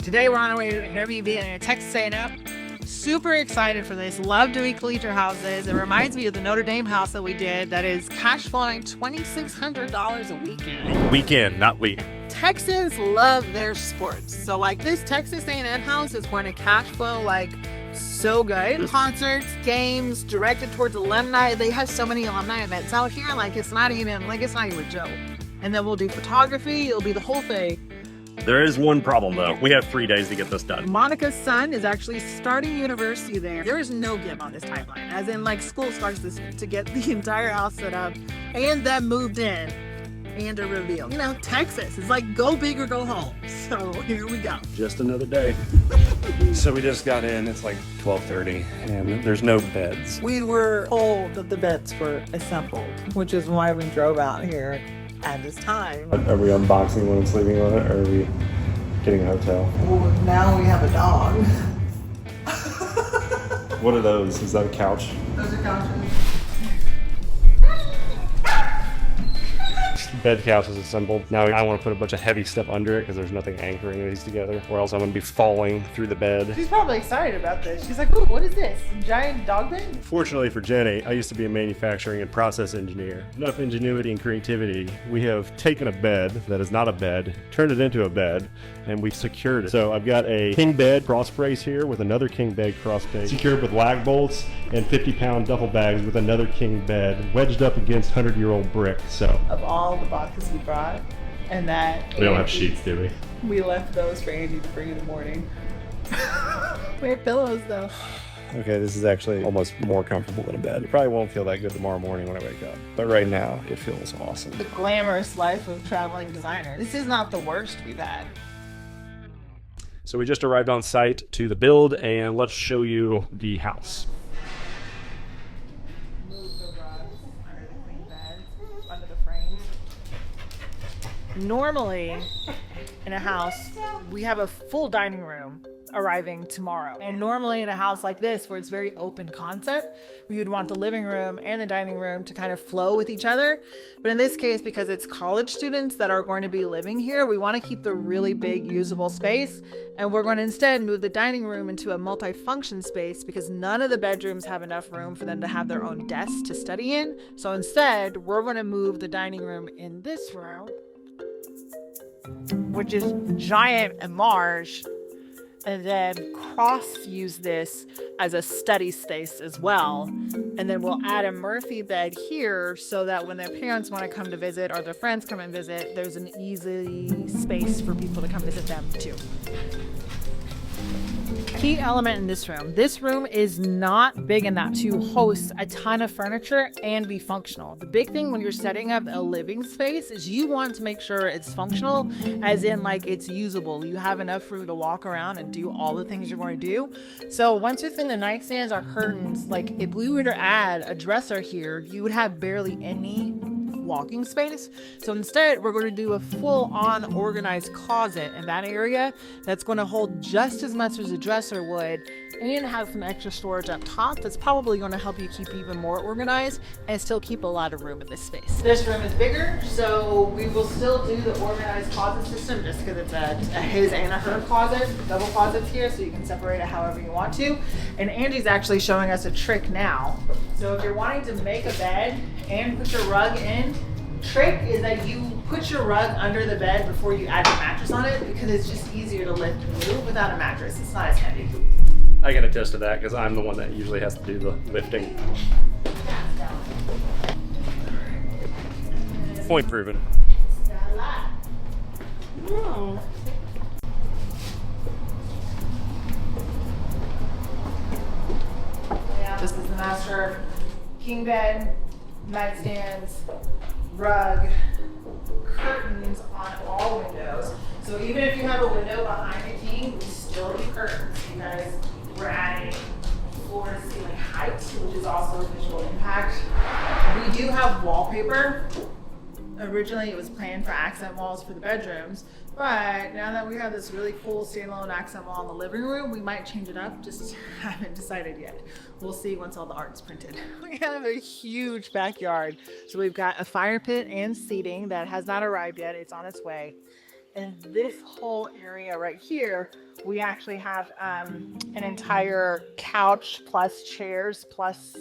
Today we're on our way to AirBnB and Texas A&M. Super excited for this. Love doing collegiate houses. It reminds me of the Notre Dame house that we did that is cash flowing $2,600 a weekend. Weekend, not week. Texans love their sports. So like this Texas A&M house is going to cash flow like so good. Concerts, games, directed towards alumni. They have so many alumni events out here. Like it's not even a joke. And then we'll do photography. It'll be the whole thing. There is one problem though. We have 3 days to get this done. Monica's son is actually starting university there. There is no give on this timeline. As in like school starts this week to get the entire house set up and then moved in and a reveal. You know, Texas is like go big or go home. So here we go. Just another day. So we just got in. It's like 12:30 and there's no beds. We were told that the beds were assembled, which is why we drove out here at this time. Are we unboxing one and sleeping on it, or are we getting a hotel? Well, now we have a dog. What are those? Is that a couch? Those are couches. Bed couch is assembled. Now I want to put a bunch of heavy stuff under it because there's nothing anchoring these together, or else I'm going to be falling through the bed. She's probably excited about this. She's like, ooh, what is this? A giant dog bed? Fortunately for Jenny, I used to be a manufacturing and process engineer. Enough ingenuity and creativity. We have taken a bed that is not a bed, turned it into a bed, and we've secured it. So I've got a king bed cross brace here with another king bed cross brace, secured with lag bolts and 50-pound duffel bags with another king bed, wedged up against 100-year-old brick. So of all the boxes we brought, and that we don't have sheets, do we? We left those for Angie to bring in the morning. We have pillows though. Okay, this is actually almost more comfortable than a bed. It probably won't feel that good tomorrow morning when I wake up, but right now it feels awesome. The glamorous life of traveling designer. This is not the worst we've had. So we just arrived on site to the build, and let's show you the house. Move the rugs under the queen beds, under the frames. Normally, in a house, we have a full dining room arriving tomorrow. And normally in a house like this, where it's very open concept, we would want the living room and the dining room to kind of flow with each other. But in this case, because it's college students that are going to be living here, we want to keep the really big usable space. And we're going to instead move the dining room into a multi-function space because none of the bedrooms have enough room for them to have their own desks to study in. So instead, we're going to move the dining room in this room, which is giant and large, and then cross-use this as a study space as well. And then we'll add a Murphy bed here so that when their parents want to come to visit or their friends come and visit, there's an easy space for people to come visit them too. Key element in this room. This room is not big enough to host a ton of furniture and be functional. The big thing when you're setting up a living space is you want to make sure it's functional, as in like it's usable. You have enough room to walk around and do all the things you're going to do. So once within the nightstands or curtains, like if we were to add a dresser here, you would have barely any walking space. So instead, we're going to do a full-on organized closet in that area that's going to hold just as much as a dresser would and have some extra storage up top that's probably going to help you keep even more organized and still keep a lot of room in this space. This room is bigger, so we will still do the organized closet system just because it's a his and a her closet, double closets here, so you can separate it however you want to. And Andy's actually showing us a trick now. So if you're wanting to make a bed and put your rug in, trick is that you put your rug under the bed before you add your mattress on it because it's just easier to lift and move without a mattress. It's not as heavy. I can attest to that because I'm the one that usually has to do the lifting. Point proven. Oh. Yeah, this is the master king bed, nightstands, rug, curtains on all windows. So even if you have a window behind the king, we still do curtains because we're adding floor to ceiling height, which is also a visual impact. We do have wallpaper. Originally it was planned for accent walls for the bedrooms, but now that we have this really cool standalone accent wall in the living room, we might change it up, just haven't decided yet. We'll see once all the art's printed. We have a huge backyard. So we've got a fire pit and seating that has not arrived yet, it's on its way. And this whole area right here, we actually have an entire couch plus chairs plus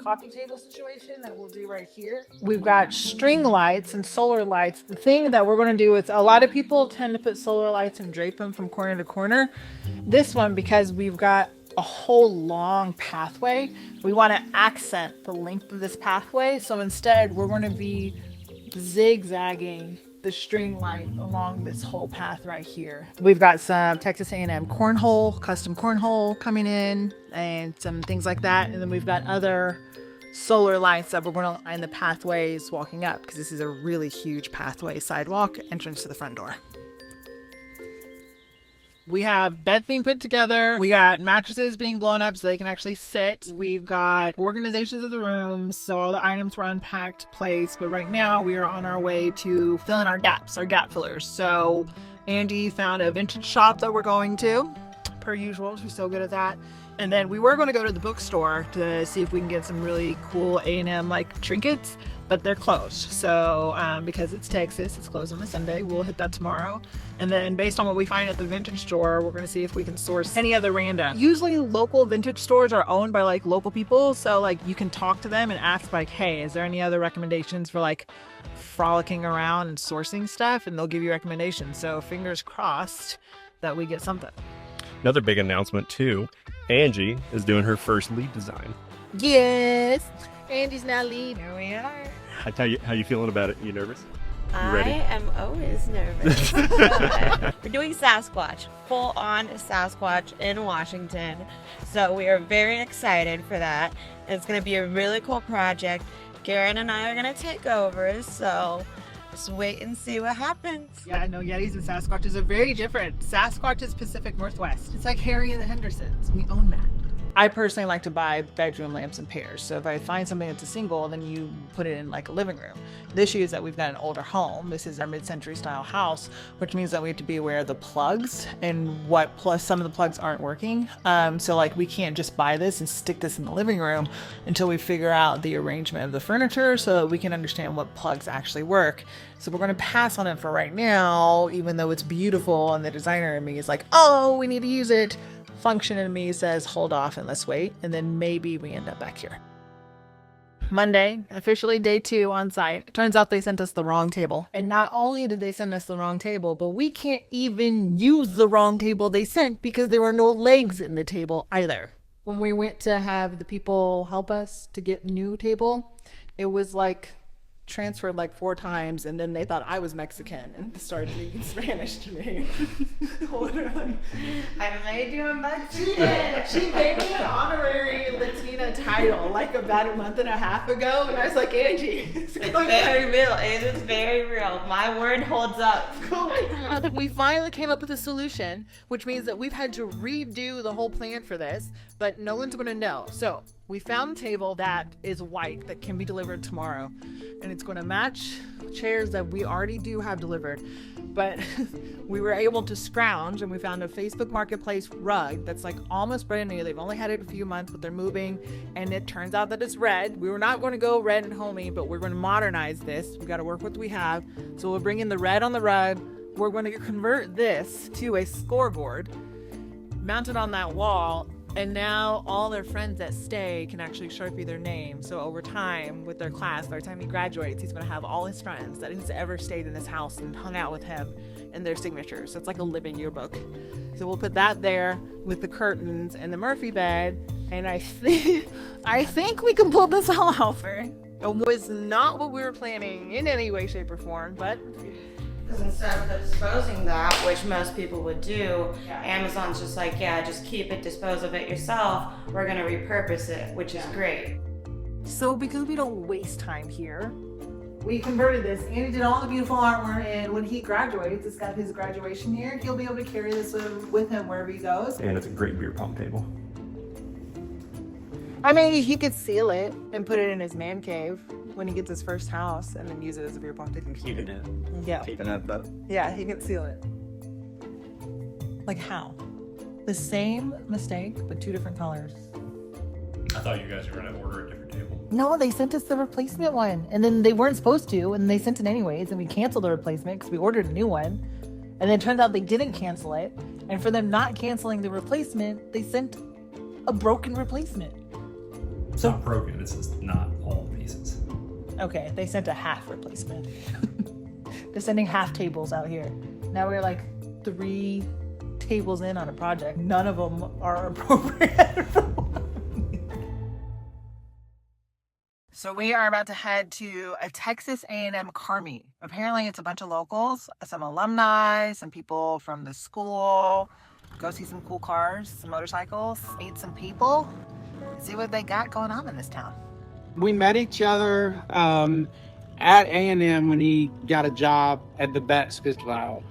coffee table situation that we'll do right here. We've got string lights and solar lights. The thing that we're going to do is a lot of people tend to put solar lights and drape them from corner to corner. This one, because we've got a whole long pathway, we want to accent the length of this pathway. So instead, we're going to be zigzagging the string light along this whole path right here. We've got some Texas A&M cornhole, custom cornhole coming in and some things like that. And then we've got other solar lights that we're going to line the pathways walking up, because this is a really huge pathway sidewalk entrance to the front door. We have beds being put together. We got mattresses being blown up so they can actually sit. We've got organizations of the rooms, so all the items were unpacked, placed. But right now we are on our way to fill in our gaps, our gap fillers. So Andy found a vintage shop that we're going to, per usual. She's so good at that. And then we were going to go to the bookstore to see if we can get some really cool A&M like trinkets, but they're closed. So because it's Texas, it's closed on a Sunday. We'll hit that tomorrow. And then based on what we find at the vintage store, we're going to see if we can source any other random. Usually local vintage stores are owned by like local people. So like you can talk to them and ask like, hey, is there any other recommendations for like frolicking around and sourcing stuff? And they'll give you recommendations. So fingers crossed that we get something. Another big announcement too, Angie is doing her first lead design. Yes, Andy's now lead. Here we are. How you feeling about it? You nervous? I am always nervous. We're doing Sasquatch, full on Sasquatch in Washington. So we are very excited for that. It's going to be a really cool project. Karen and I are going to take over, so just wait and see what happens. Yeah, no, Yetis and Sasquatches are very different. Sasquatch is Pacific Northwest. It's like Harry and the Hendersons. We own that. I personally like to buy bedroom lamps in pairs. So if I find something that's a single, then you put it in like a living room. The issue is that we've got an older home. This is our mid-century style house, which means that we have to be aware of the plugs and some of the plugs aren't working. So like we can't just buy this and stick this in the living room until we figure out the arrangement of the furniture so that we can understand what plugs actually work. So we're going to pass on it for right now, even though it's beautiful and the designer in me is like, oh, we need to use it. Function in me says hold off and let's wait, and then maybe we end up back here. Monday, officially day 2 on site. It turns out they sent us the wrong table. And not only did they send us the wrong table, but we can't even use the wrong table they sent because there were no legs in the table either. When we went to have the people help us to get a new table, it was like transferred like 4 times, and then they thought I was Mexican and started speaking Spanish to me. Literally, I made you a Mexican. She made me an honorary Latina title like about a month and a half ago, and I was like, Angie, it's very real. It is very real. My word holds up. We finally came up with a solution, which means that we've had to redo the whole plan for this, but no one's going to know. So we found a table that is white that can be delivered tomorrow, and it's going to match chairs that we already do have delivered. But we were able to scrounge, and we found a Facebook Marketplace rug that's like almost brand new. They've only had it a few months, but they're moving, and it turns out that it's red. We were not going to go red and homey, but we're going to modernize this. We got to work with what we have. So we'll bring in the red on the rug. We're going to convert this to a scoreboard mounted on that wall. And now all their friends that stay can actually Sharpie their name. So over time, with their class, by the time he graduates, he's going to have all his friends that he's ever stayed in his house and hung out with him and their signatures. So it's like a living yearbook. So we'll put that there with the curtains and the Murphy bed. And I think we can pull this all off. It was not what we were planning in any way, shape, or form, but Because instead of disposing that, which most people would do, Amazon's just like, yeah, just keep it, dispose of it yourself. We're going to repurpose it, which is great. So because we don't waste time here, we converted this. Andy did all the beautiful artwork, and when he graduates, it's got his graduation year. He'll be able to carry this with him wherever he goes. And it's a great beer pong table. I mean, he could seal it and put it in his man cave when he gets his first house, and then use it as a beer pong table. Keeping it. Yeah. Keeping it though. Yeah, he can seal it. Like how? The same mistake, but 2 different colors. I thought you guys were gonna order a different table. No, they sent us the replacement one, and then they weren't supposed to, and they sent it anyways, and we canceled the replacement because we ordered a new one, and then it turns out they didn't cancel it, and for them not canceling the replacement, they sent a broken replacement. It's not broken, it's just not all pieces. Okay, they sent a half replacement. They're sending half tables out here. Now we're like 3 tables in on a project. None of them are appropriate. So we are about to head to a Texas A&M car meet. Apparently it's a bunch of locals, some alumni, some people from the school. Go see some cool cars, some motorcycles, meet some people, see what they got going on in this town. We met each other at A&M when he got a job at the Betts Festival.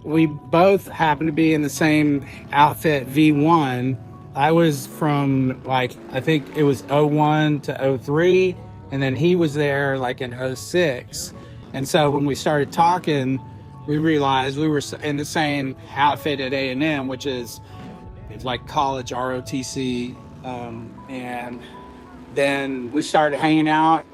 We both happened to be in the same outfit, V1. I was from I think it was 01 to 03, and then he was there like in 06. And so when we started talking, we realized we were in the same outfit at A&M, which is it's like college ROTC. And then we started hanging out.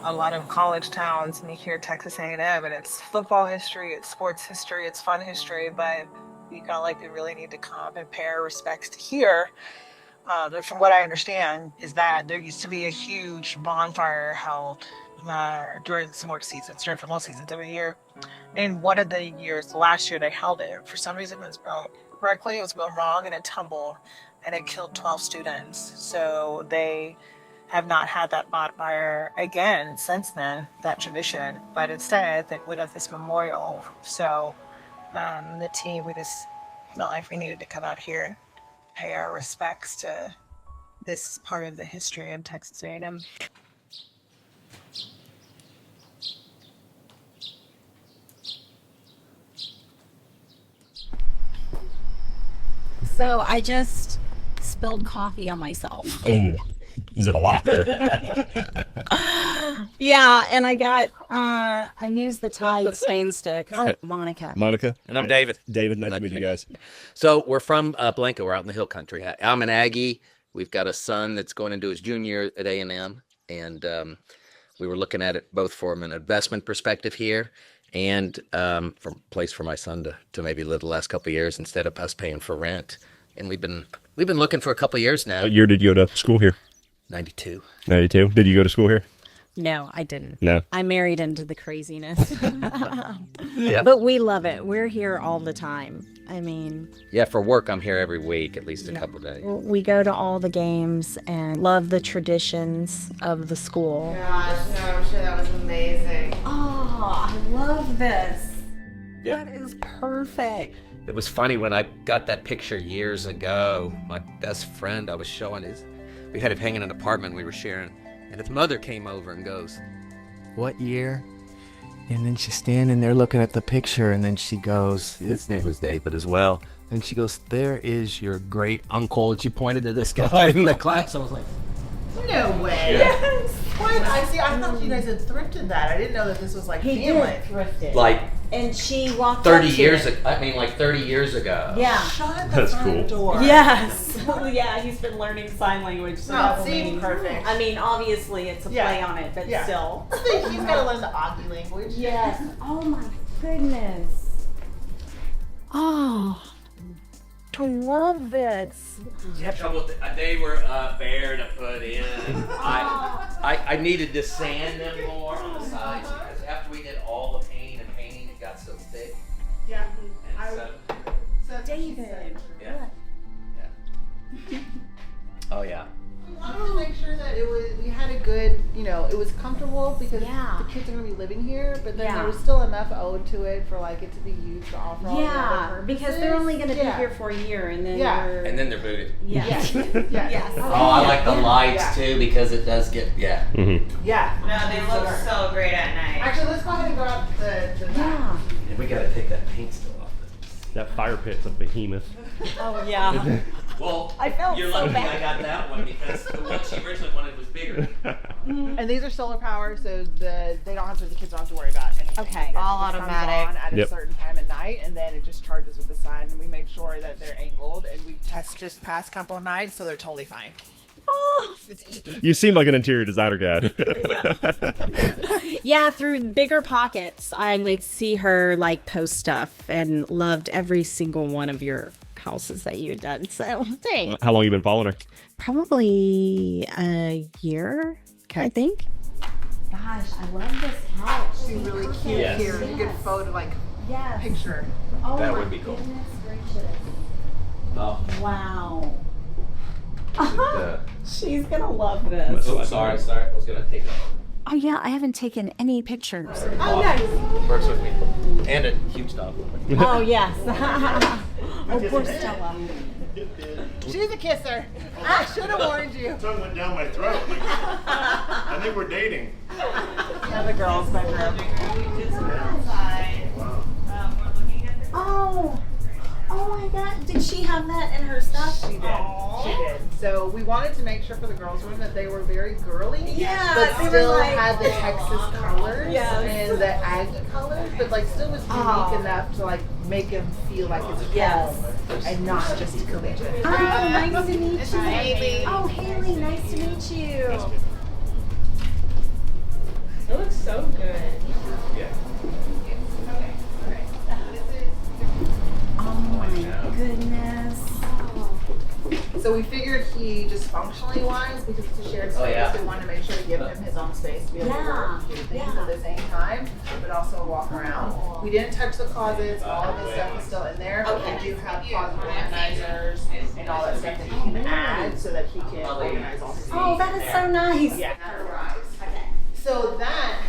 A lot of college towns, and you hear Texas A&M, and it's football history, it's sports history, it's fun history, but you kind of like we really need to come and pay our respects to here. From what I understand, is that there used to be a huge bonfire held during sports seasons, during football seasons every year. And one of the years, last year, they held it. For some reason, it was built correctly, it was built wrong, and it tumbled, and it killed 12 students. So they have not had that bonfire again since then, that tradition, but instead they would have this memorial. So the team, we just felt like we needed to come out here, pay our respects to this part of the history of Texas A&M. So I just spilled coffee on myself. Oh, is it a lot? Yeah, and I got, I used the Tide stain stick. Monica. Monica. And I'm David. David, nice to meet you guys. So we're from Blanco. We're out in the hill country. I'm an Aggie. We've got a son that's going into his junior year at A&M. And we were looking at it both from an investment perspective here and from a place for my son to maybe live the last couple of years instead of us paying for rent. And we've been looking for a couple of years now. What year did you go to school here? 92. 92. Did you go to school here? No, I didn't. No. I married into the craziness. Yeah. But we love it. We're here all the time. I mean, Yeah, for work, I'm here every week, at least a couple of days. we go to all the games and love the traditions of the school. Gosh, no, I'm sure that was amazing. Oh, I love this. That is perfect. It was funny when I got that picture years ago. My best friend, I was showing we had it hanging in an apartment we were sharing, and his mother came over and goes, "What year?" And then she's standing there looking at the picture, and then she goes, his name was David as well, and she goes, "There is your great uncle." And she pointed to this guy in the class. I was like, No way. Yes. What? I thought you guys had thrifted that. I didn't know that this was like family. thrifted. like And she walked 30 up to years it. ago. I mean, like 30 years ago. Yeah. Shut the That's front cool. door. Yes. Yeah, he's been learning sign language. So that will see, be perfect. I mean, obviously it's a Yeah. play on it, but Yeah. still. He's got to learn the Aggie language. Yes. Oh my goodness. Oh, I love this. They were bare to put in. I needed to sand them more on the sides because after we did all the painting, it got so thick. Yeah. And so, David. yeah. Oh yeah. We wanted to make sure that we had a good, it was comfortable because Yeah. the kids are going to be living here, but then Yeah. there was still enough owed to it for like it to be used to offer all the other Yeah, purposes. because they're only going to Yeah. be here for a year, and then Yeah. we're. And then they're booted. Yes. Yeah. Yes. Oh, I like the lights Yeah. too because it does get Yeah. No, they look so great at night. Actually, let's go ahead and go out the back. Yeah. We got to take that paint still off. That fire pit's a behemoth. Oh yeah. Well, I felt you're so lucky bad. I got that one because the one she originally wanted was bigger. And these are solar powered, so the kids don't have to worry about anything. Okay. It All just comes automatic. on at a Yep. certain time at night, and then it just charges with the sun. And we make sure that they're angled, and we test just past couple nights, so they're totally fine. You seem like an interior designer guy. Yeah, through bigger pockets, I like see her like post stuff and loved every single one of your houses that you had done. So thanks. How long you been following her? Probably a year, I think. Gosh, I love this house. She's really cute Yes. here. You get photo like Yes. picture. Oh That my would be cool. goodness gracious. Oh, Wow. uh, She's gonna love this. sorry. I was gonna take it off. Oh yeah, I haven't taken any pictures. Oh, nice. Works with me. And a huge dog. Oh yes. Oh, poor Stella. She's a kisser. I should have warned you. Tongue went down my throat. I think we're dating. Yeah, the girls' bedroom. Oh. Oh my God. Did she have that in her stuff? She did. She did. So we wanted to make sure for the girls' room that they were very girly, Yeah, but they were still like- had the Texas colors Yes. and the Aggie colors, but like still was unique enough to like make them feel like it's Yes. home and not just collegiate. Oh, nice to meet you. Haley. Oh, Haley, nice to meet you. It looks so good. Oh my goodness. So we figured he just functionally wise, because it's a shared space, yeah. we wanted to make sure to give him his own space to be able to work and do things at the same time, but also walk around. We didn't touch the closets, all of his stuff is still in there, but we do have closet organizers and all that stuff that he can add so that he can organize all his things. Oh, that is so nice. Yeah. So that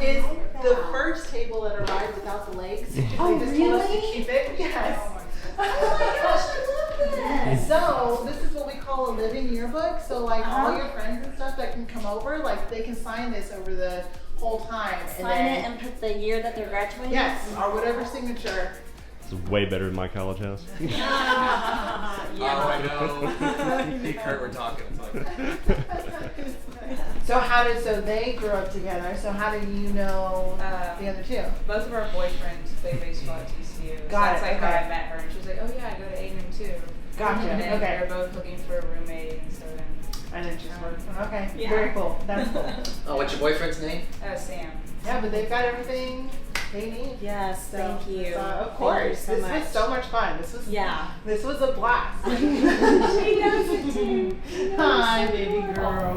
is the first table that arrived without the legs. Oh, They just told us to really? keep it. Yes. Oh my gosh, I love this. So this is what we call a living yearbook. So like all your friends and stuff that can come over, like they can sign this over the whole time. Sign it and put the year that they're graduating? yes, or whatever signature. This is way better than my college house. Oh, I know. Me and Kurt were talking. It's like, So they grew up together. So how do you know the other two? Both of our boyfriends play baseball at TCU. Got so it, that's like how okay. I met her, and she was like, "Oh yeah, I go to A&M too." Gotcha, And then okay. they're both looking for a roommate, and so then And then she's working. Okay, Yeah. very cool. That's cool. oh, what's your boyfriend's name? Sam. Yeah, but they've got everything they need. Yes, So, thank you. of Thank course. you so This much. was so much fun. Yeah. This was a blast. She knows it too. Hi, baby girl.